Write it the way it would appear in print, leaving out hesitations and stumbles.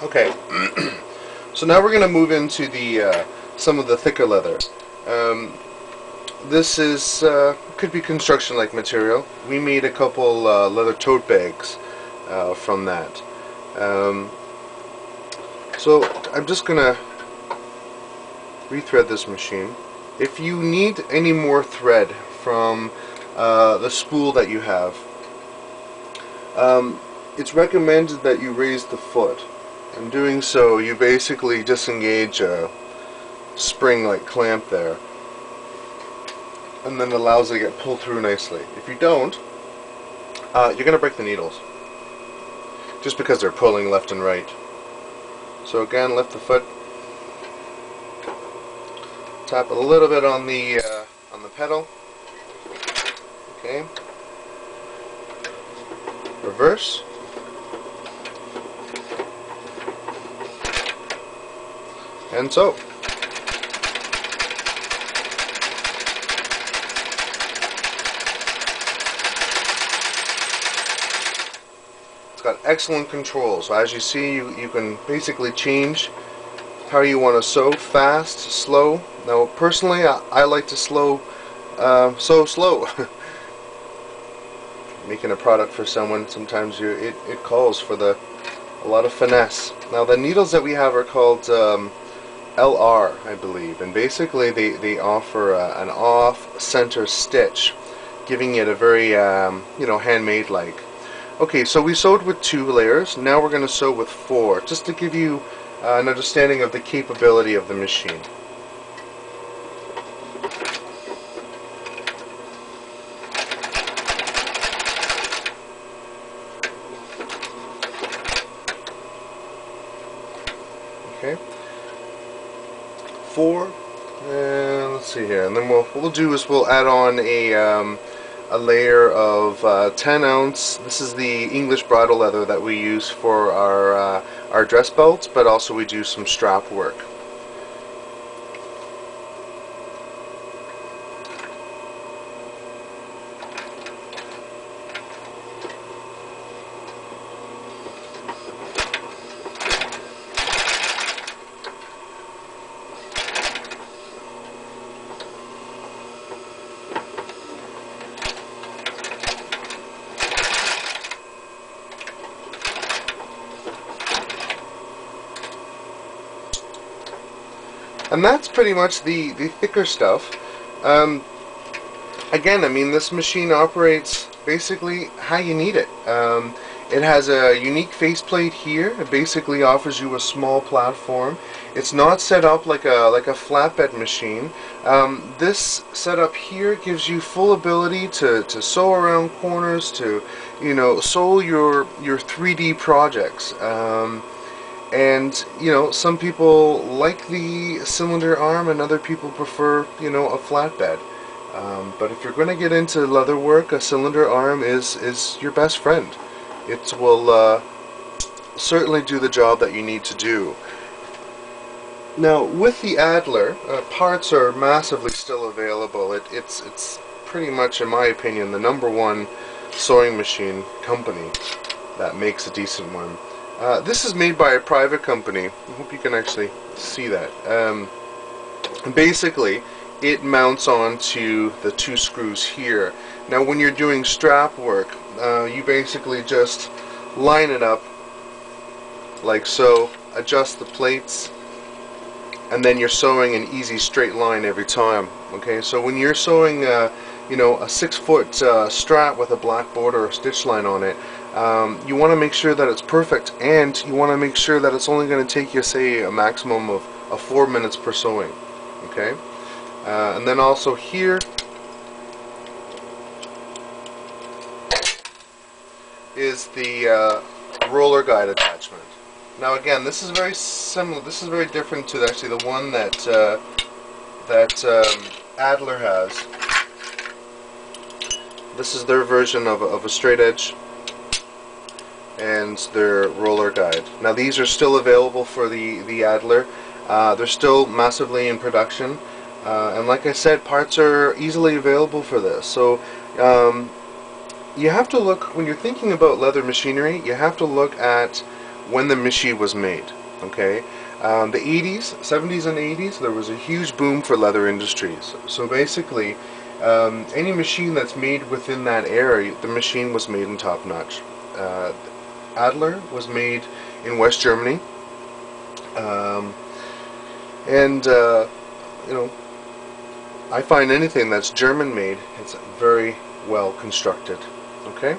Okay, so now we're going to move into the some of the thicker leather. Um, this is could be construction-like material. We made a couple leather tote bags from that. Um, so I'm just going to rethread this machine. If you need any more thread from the spool that you have, it's recommended that you raise the foot. In doing so, you basically disengage a spring-like clamp there, and then it allows it to get pulled through nicely. If you don't, you're going to break the needles, just because they're pulling left and right. So again, lift the foot, tap a little bit on the pedal. Okay. Reverse. And so. It's got excellent control. So as you see, you can basically change how you want to sew, fast, slow. Now personally, I like to sew slow. Making a product for someone, sometimes it calls for a lot of finesse. Now the needles that we have are called LR, I believe, and basically they offer an off-center stitch, giving it a very handmade like. Okay, so we sewed with 2 layers. Now we're going to sew with 4, just to give you an understanding of the capability of the machine. Okay, 4, and let's see here, and then what we'll do is we'll add on a layer of 10-ounce. This is the English bridle leather that we use for our dress belts, but also we do some strap work. And that's pretty much the thicker stuff. Again, I mean, this machine operates basically how you need it. It has a unique faceplate here. It basically offers you a small platform. It's not set up like a flatbed machine. This setup here gives you full ability to sew around corners, to sew your 3D projects. And some people like the cylinder arm, and other people prefer a flatbed. But if you're going to get into leather work, a cylinder arm is your best friend. It will certainly do the job that you need to do. Now with the Adler, parts are massively still available. It's pretty much, in my opinion, the #1 sewing machine company that makes a decent one. This is made by a private company. I hope you can actually see that. Basically, it mounts onto the 2 screws here. Now when you're doing strap work, you basically just line it up like so, adjust the plates, and then you're sewing an easy straight line every time. Okay, so when you're sewing a 6-foot strap with a black border or stitch line on it, you want to make sure that it's perfect, and you want to make sure that it's only going to take you, say, a maximum of 4 minutes per sewing. Okay, and then also here is the roller guide attachment. Now again, this is very similar. This is very different to actually the one that Adler has. This is their version of a straight edge and their roller guide. Now these are still available for the Adler. They're still massively in production, and like I said, parts are easily available for this. So you have to look, when you're thinking about leather machinery, you have to look at when the machine was made. Okay, the 80s, 70s, and 80s, there was a huge boom for leather industries. So basically, any machine that's made within that era, the machine was made in top notch. Adler was made in West Germany, and you know, I find anything that's German made, it's very well constructed. Okay.